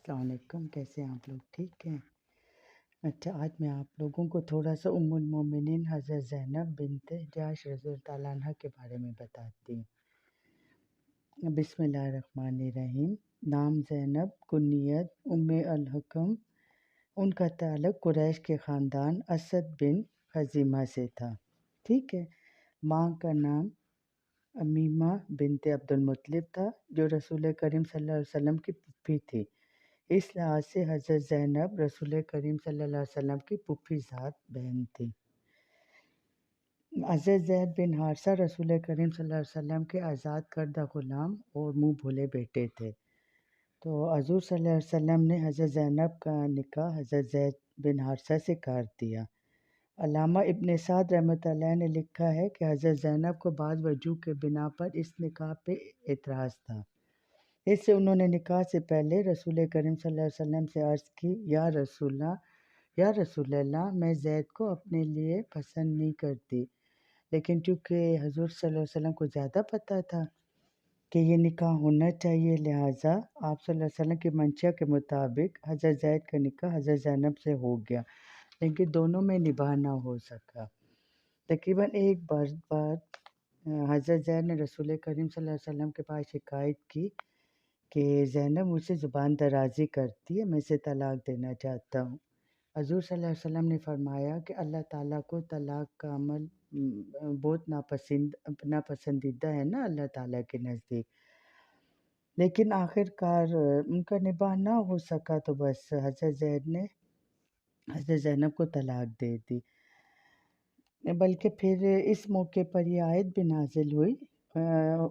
السلام علیکم، کیسے ہیں آپ لوگ؟ ٹھیک ہیں؟ اچھا، آج میں آپ لوگوں کو تھوڑا سا ام المومنین حضرت زینب بنت جحش رضی اللہ تعالیٰ عنہ کے بارے میں بتاتی ہوں۔ بسم اللہ الرحمن الرحیم۔ نام زینب، کنیت ام الحکم۔ ان کا تعلق قریش کے خاندان اسد بن خزیمہ سے تھا۔ ٹھیک ہے۔ ماں کا نام امیمہ بنت عبد المطلب تھا، جو رسول کریم صلی اللہ علیہ وسلم کی پھوپھی تھی۔ اس لحاظ سے حضرت زینب رسول کریم صلی اللہ علیہ وسلم کی پھوپھی ذات بہن تھی۔ حضرت زید بن حارثہ رسول کریم صلی اللہ علیہ وسلم کے آزاد کردہ غلام اور منہ بھولے بیٹے تھے۔ تو حضور صلی اللہ علیہ وسلم نے حضرت زینب کا نکاح حضرت زید بن حارثہ سے کر دیا۔ علامہ ابن سعد رحمۃ اللہ نے لکھا ہے کہ حضرت زینب کو بعض وجوہ کے بنا پر اس نکاح پہ اعتراض تھا۔ اس سے انہوں نے نکاح سے پہلے رسول کریم صلی اللہ علیہ وسلم سے عرض کی، یا رسول اللہ، میں زید کو اپنے لیے پسند نہیں کرتی، لیکن چونکہ حضور صلی اللہ علیہ وسلم کو زیادہ پتہ تھا کہ یہ نکاح ہونا چاہیے، لہٰذا آپ صلی اللہ علیہ وسلم کی منشا کے مطابق حضرت زید کا نکاح حضرت زینب سے ہو گیا، لیکن دونوں میں نباہ نہ ہو سکا۔ تقریباً ایک بار بعد حضرت زید نے رسول کریم صلی اللہ علیہ وسلم کے پاس شکایت کی کہ زینب مجھ سے زبان درازی کرتی ہے، میں اسے طلاق دینا چاہتا ہوں۔ حضور صلی اللہ علیہ وسلم نے فرمایا کہ اللہ تعالیٰ کو طلاق کا عمل بہت ناپسندیدہ ہے نا اللہ تعالیٰ کے نزدیک، لیکن آخر کار ان کا نباہ نہ ہو سکا تو بس حضرت زید نے حضرت زینب کو طلاق دے دی۔ بلکہ پھر اس موقع پر یہ آیت بھی نازل ہوئی،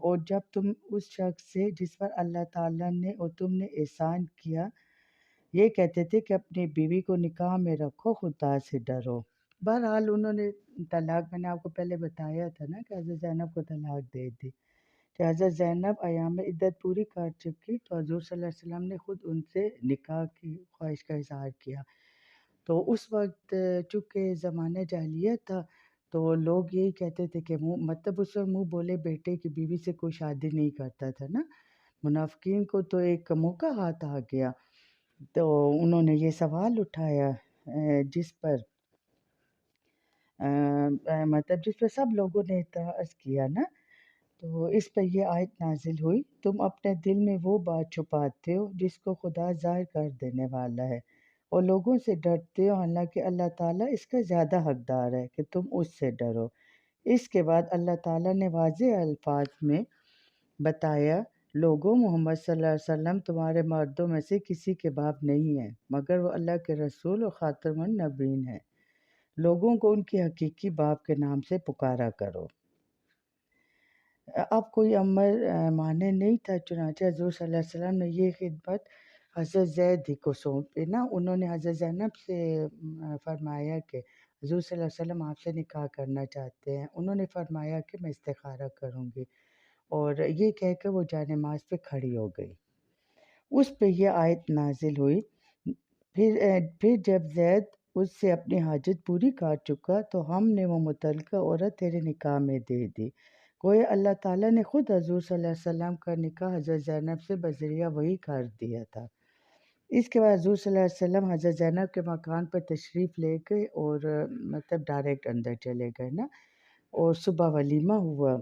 اور جب تم اس شخص سے جس پر اللہ تعالیٰ نے اور تم نے احسان کیا یہ کہتے تھے کہ اپنی بیوی کو نکاح میں رکھو، خدا سے ڈرو۔ بہرحال انہوں نے طلاق، میں نے آپ کو پہلے بتایا تھا نا کہ حضرت زینب کو طلاق دے دی۔ کہ حضرت زینب ایام عدت پوری کر چکی تو حضور صلی اللہ علیہ وسلم نے خود ان سے نکاح کی خواہش کا اظہار کیا۔ تو اس وقت چونکہ زمانہ جاہلیت تھا تو لوگ یہی کہتے تھے کہ مطلب اس وقت منہ بولے بیٹے کی بیوی سے کوئی شادی نہیں کرتا تھا نا، منافقین کو تو ایک موقع ہاتھ آ گیا، تو انہوں نے یہ سوال اٹھایا جس پر مطلب جس پر سب لوگوں نے اعتراض کیا نا، تو اس پر یہ آیت نازل ہوئی، تم اپنے دل میں وہ بات چھپاتے ہو جس کو خدا ظاہر کر دینے والا ہے، اور لوگوں سے ڈرتے ہو، حالانکہ اللہ تعالیٰ اس کا زیادہ حقدار ہے کہ تم اس سے ڈرو۔ اس کے بعد اللہ تعالیٰ نے واضح الفاظ میں بتایا، لوگوں، محمد صلی اللہ علیہ وسلم تمہارے مردوں میں سے کسی کے باپ نہیں ہیں، مگر وہ اللہ کے رسول اور خاتم النبیین ہیں۔ لوگوں کو ان کے حقیقی باپ کے نام سے پکارا کرو۔ اب کوئی امر مانے نہیں تھا، چنانچہ حضور صلی اللہ علیہ وسلم نے یہ خدمت حضرت زید ہی کو سونپی نا۔ انہوں نے حضرت زینب سے فرمایا کہ حضور صلی اللہ علیہ وسلم آپ سے نکاح کرنا چاہتے ہیں۔ انہوں نے فرمایا کہ میں استخارہ کروں گی، اور یہ کہہ کر وہ جانماز پہ کھڑی ہو گئی۔ اس پہ یہ آیت نازل ہوئی، پھر جب زید اس سے اپنی حاجت پوری کر چکا تو ہم نے وہ متعلقہ عورت تیرے نکاح میں دے دی۔ گویا اللہ تعالیٰ نے خود حضور صلی اللہ علیہ وسلم کا نکاح حضرت زینب سے بذریعہ وحی کر دیا تھا۔ اس کے بعد حضور صلی اللہ علیہ وسلم حضرت زینب کے مکان پر تشریف لے گئے اور مطلب ڈائریکٹ اندر چلے گئے نا، اور صبح ولیمہ ہوا۔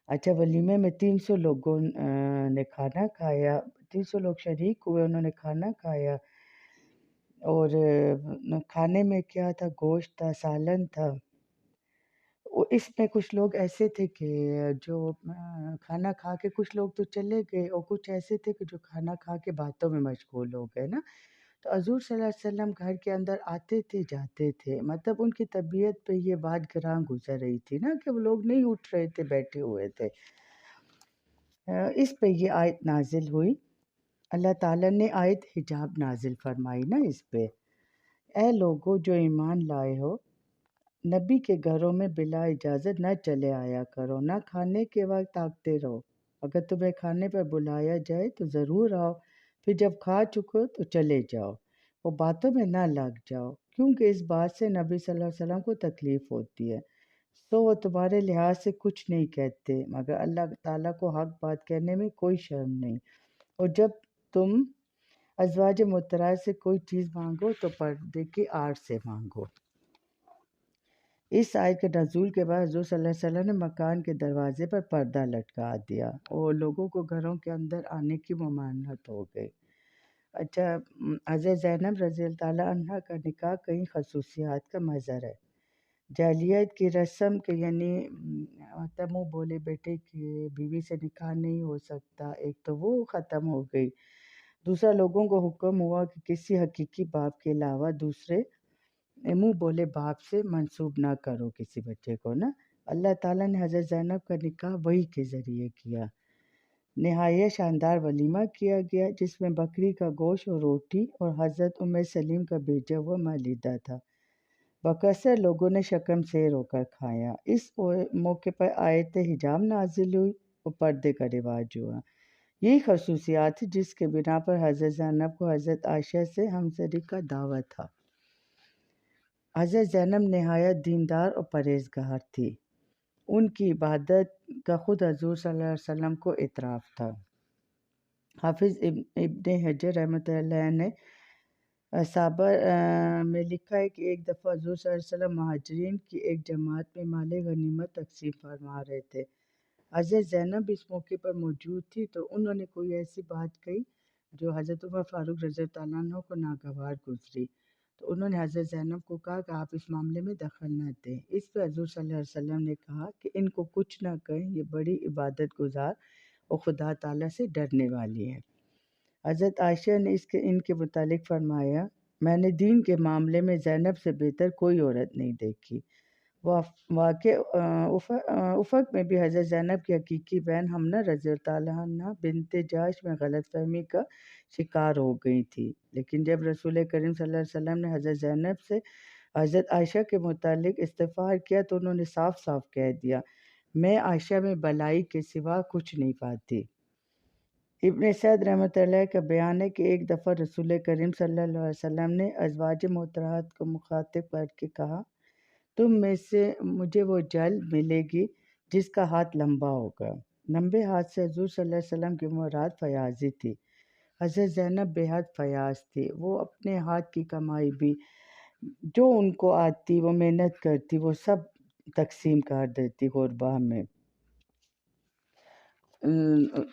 اچھا، ولیمے میں 300 لوگوں نے کھانا کھایا، 300 لوگ شریک ہوئے، انہوں نے کھانا کھایا، اور کھانے میں کیا تھا؟ گوشت تھا، سالن تھا۔ اس میں کچھ لوگ ایسے تھے کہ جو کھانا کھا کے کچھ لوگ تو چلے گئے، اور کچھ ایسے تھے کہ جو کھانا کھا کے باتوں میں مشغول ہو گئے نا۔ تو حضور صلی اللہ علیہ وسلم گھر کے اندر آتے تھے، جاتے تھے، مطلب ان کی طبیعت پہ یہ بات گراں گزر رہی تھی نا کہ وہ لوگ نہیں اٹھ رہے تھے، بیٹھے ہوئے تھے۔ اس پہ یہ آیت نازل ہوئی، اللہ تعالیٰ نے آیت حجاب نازل فرمائی نا اس پہ، اے لوگو جو ایمان لائے ہو، نبی کے گھروں میں بلا اجازت نہ چلے آیا کرو، نہ کھانے کے وقت تاکتے رہو، اگر تمہیں کھانے پر بلایا جائے تو ضرور آؤ، پھر جب کھا چکو تو چلے جاؤ، وہ باتوں میں نہ لگ جاؤ، کیونکہ اس بات سے نبی صلی اللہ علیہ وسلم کو تکلیف ہوتی ہے، تو وہ تمہارے لحاظ سے کچھ نہیں کہتے، مگر اللہ تعالیٰ کو حق بات کہنے میں کوئی شرم نہیں، اور جب تم ازواج مطہرات سے کوئی چیز مانگو تو پردے کی آڑ سے مانگو۔ اس آیت کے نزول کے بعد حضور صلی اللہ علیہ وسلم نے مکان کے دروازے پر پردہ لٹکا دیا اور لوگوں کو گھروں کے اندر آنے کی ممانعت ہو گئی۔ اچھا، حضرت زینب رضی اللہ تعالیٰ عنہ کا نکاح کئی خصوصیات کا مظہر ہے۔ جاہلیت کی رسم کہ یعنی مطلب منہ بولے بیٹے کی بیوی سے نکاح نہیں ہو سکتا، ایک تو وہ ختم ہو گئی۔ دوسرا، لوگوں کو حکم ہوا کہ کسی حقیقی باپ کے علاوہ دوسرے منہ بولے باپ سے منسوب نہ کرو کسی بچے کو نا۔ اللہ تعالیٰ نے حضرت زینب کا نکاح وحی کے ذریعے کیا۔ نہایت شاندار ولیمہ کیا گیا جس میں بکری کا گوشت اور روٹی اور حضرت ام سلیم کا بھیجا ہوا مالیدہ تھا۔ بکثرت لوگوں نے شکم سیر ہو کر کھایا۔ اس موقع پر آیت حجاب نازل ہوئی اور پردے کا رواج ہوا۔ یہی خصوصیات تھی جس کے بنا پر حضرت زینب کو حضرت عائشہ سے ہمسری کا دعویٰ تھا۔ حضرت زینب نہایت دیندار اور پرہیزگار تھی۔ ان کی عبادت کا خود حضور صلی اللہ علیہ وسلم کو اعتراف تھا۔ حافظ ابن حجر رحمۃ اللہ نے صابر میں لکھا ہے کہ ایک دفعہ حضور صلی اللہ علیہ وسلم مہاجرین کی ایک جماعت میں مال غنیمت تقسیم فرما رہے تھے۔ حضرت زینب اس موقع پر موجود تھی تو انہوں نے کوئی ایسی بات کہی جو حضرت عمر فاروق رضی اللہ عنہ کو ناگوار گزری، تو انہوں نے حضرت زینب کو کہا کہ آپ اس معاملے میں دخل نہ دیں۔ اس پہ حضور صلی اللہ علیہ وسلم نے کہا کہ ان کو کچھ نہ کہیں، یہ بڑی عبادت گزار اور خدا تعالیٰ سے ڈرنے والی ہیں۔ حضرت عائشہ نے ان کے متعلق فرمایا، میں نے دین کے معاملے میں زینب سے بہتر کوئی عورت نہیں دیکھی۔ واقع افق میں بھی حضرت زینب کی حقیقی بہن حمنہ رضی اللہ عنہ بنت جاش میں غلط فہمی کا شکار ہو گئی تھی، لیکن جب رسول کریم صلی اللہ علیہ وسلم نے حضرت زینب سے حضرت عائشہ کے متعلق استفسار کیا تو انہوں نے صاف صاف کہہ دیا، میں عائشہ میں بلائی کے سوا کچھ نہیں پاتی۔ ابن سعد رحمۃ اللہ کا بیان ہے کہ ایک دفعہ رسول کریم صلی اللہ علیہ وسلم نے ازواج محترمات کو مخاطب کر کے کہا، تم میں سے مجھے وہ جلد ملے گی جس کا ہاتھ لمبا ہوگا۔ لمبے ہاتھ سے حضور صلی اللہ علیہ وسلم کی مراد فیاضی تھی۔ حضرت زینب بے حد فیاض تھی، وہ اپنے ہاتھ کی کمائی بھی جو ان کو آتی، وہ محنت کرتی، وہ سب تقسیم کر دیتی غربا میں۔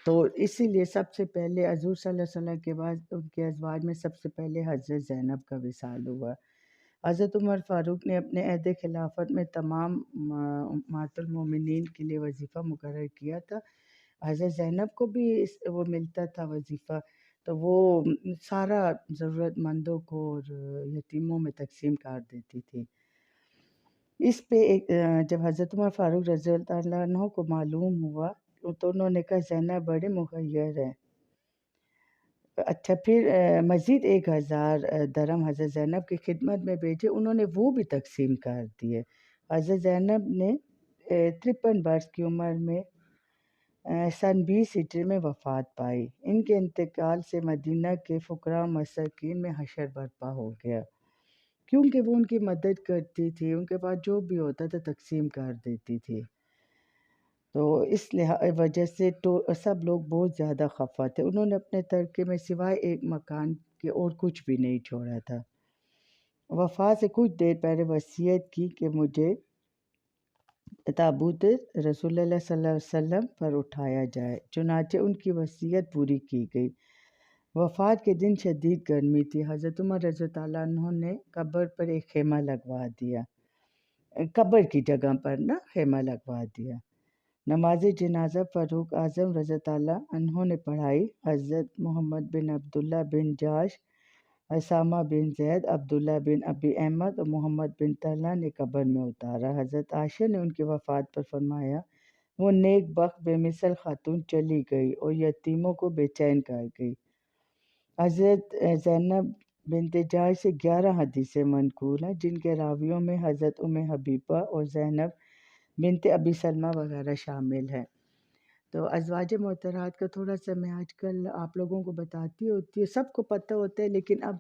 تو اسی لیے سب سے پہلے حضور صلی اللہ علیہ وسلم کے بعد ان کے ازواج میں سب سے پہلے حضرت زینب کا وصال ہوا۔ حضرت عمر فاروق نے اپنے عہد خلافت میں تمام امہات المومنین کے لیے وظیفہ مقرر کیا تھا۔ حضرت زینب کو بھی وہ ملتا تھا وظیفہ، تو وہ سارا ضرورت مندوں کو اور یتیموں میں تقسیم کر دیتی تھی۔ اس پہ جب حضرت عمر فاروق رضی اللہ عنہ کو معلوم ہوا تو انہوں نے کہا زینب بڑے مخیر ہے۔ اچھا، پھر مزید 1000 درہم حضرت زینب کی خدمت میں بھیجے، انہوں نے وہ بھی تقسیم کر دیے۔ حضرت زینب نے 53 برس کی عمر میں سن 20 ہجری میں وفات پائی۔ ان کے انتقال سے مدینہ کے فقراء و مساکین میں حشر برپا ہو گیا، کیونکہ وہ ان کی مدد کرتی تھی، ان کے پاس جو بھی ہوتا تھا تقسیم کر دیتی تھی۔ تو اس وجہ سے تو سب لوگ بہت زیادہ خفا تھے۔ انہوں نے اپنے ترکے میں سوائے ایک مکان کے اور کچھ بھی نہیں چھوڑا تھا۔ وفات سے کچھ دیر پہلے وصیت کی کہ مجھے تابوت رسول اللہ صلی اللہ علیہ وسلم پر اٹھایا جائے، چنانچہ ان کی وصیت پوری کی گئی۔ وفات کے دن شدید گرمی تھی۔ حضرت عمر رضی اللہ عنہ نے قبر پر ایک خیمہ لگوا دیا، قبر کی جگہ پر نا خیمہ لگوا دیا۔ نماز جنازہ فاروق اعظم رضی اللہ عنہ نے پڑھائی۔ حضرت محمد بن عبداللہ بن جاش، اسامہ بن زید، عبداللہ بن ابی احمد اور محمد بن طلحہ نے قبر میں اتارا۔ حضرت عائشہ نے ان کی وفات پر فرمایا، وہ نیک بخت بے مثل خاتون چلی گئی اور یتیموں کو بے چین کر گئی۔ حضرت زینب بنت جاش سے 11 حدیثیں منقول ہیں، جن کے راویوں میں حضرت ام حبیبہ اور زینب بنت ابی سلمہ وغیرہ شامل ہیں۔ تو ازواج محترمات کا تھوڑا سا میں آج کل آپ لوگوں کو بتاتی ہوتی ہے، سب کو پتہ ہوتا ہے، لیکن اب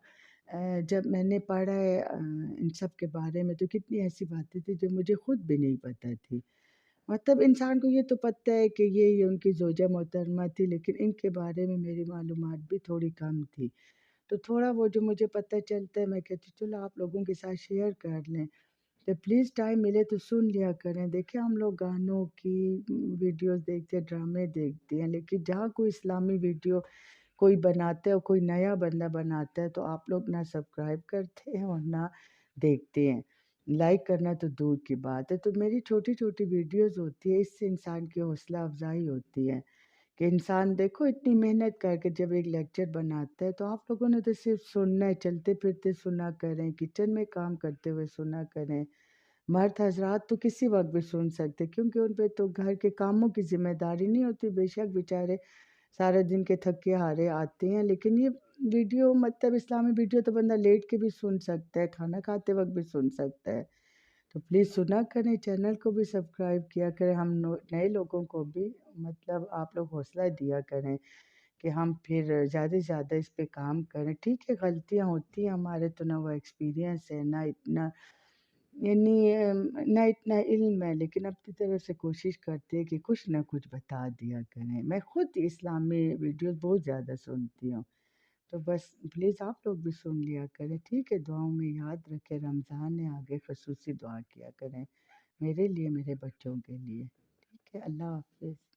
جب میں نے پڑھا ہے ان سب کے بارے میں تو کتنی ایسی باتیں تھیں جو مجھے خود بھی نہیں پتہ تھی۔ مطلب انسان کو یہ تو پتہ ہے کہ یہ ان کی زوجہ محترمہ تھی، لیکن ان کے بارے میں میری معلومات بھی تھوڑی کم تھی۔ تو تھوڑا وہ جو مجھے پتہ چلتا ہے میں کہتی ہوں چلو آپ لوگوں کے ساتھ شیئر کر لیں، تو پلیز ٹائم ملے تو سن لیا کریں۔ دیکھیں ہم لوگ گانوں کی ویڈیوز دیکھتے ہیں، ڈرامے دیکھتے ہیں، لیکن جہاں کوئی اسلامی ویڈیو کوئی بناتا ہے اور کوئی نیا بندہ بناتا ہے تو آپ لوگ نہ سبسکرائب کرتے ہیں اور نہ دیکھتے ہیں، لائک کرنا تو دور کی بات ہے۔ تو میری چھوٹی چھوٹی ویڈیوز ہوتی ہے، اس سے انسان کی حوصلہ افزائی ہوتی ہے کہ انسان دیکھو اتنی محنت کر کے جب ایک لیکچر بناتا ہے تو آپ لوگوں نے تو صرف سننا ہے، چلتے پھرتے سنا کریں، کچن میں کام کرتے ہوئے سنا کریں۔ مرد حضرات تو کسی وقت بھی سن سکتے کیونکہ ان پہ تو گھر کے کاموں کی ذمہ داری نہیں ہوتی، بے شک بیچارے سارے دن کے تھکے ہارے آتے ہیں، لیکن یہ ویڈیو مطلب اسلامی ویڈیو تو بندہ لیٹ کے بھی سن سکتا ہے، کھانا کھاتے وقت بھی سن سکتا ہے۔ تو پلیز سنا کریں، چینل کو بھی سبسکرائب کیا کریں، ہم نئے لوگوں کو بھی مطلب آپ لوگ حوصلہ دیا کریں کہ ہم پھر زیادہ سے زیادہ اس پہ کام کریں۔ ٹھیک ہے غلطیاں ہوتی ہیں، ہمارے تو نہ وہ ایکسپیرینس ہے، نہ اتنا یعنی نہ اتنا علم ہے، لیکن اپنی طرف سے کوشش کرتے ہیں کہ کچھ نہ کچھ بتا دیا کریں۔ میں خود اسلامی ویڈیوز بہت زیادہ سنتی ہوں، تو بس پلیز آپ لوگ بھی سن لیا کریں۔ ٹھیک ہے، دعاؤں میں یاد رکھیں، رمضان ہے آگے، خصوصی دعا کیا کریں میرے لیے، میرے بچوں کے لیے۔ ٹھیک ہے، اللہ حافظ۔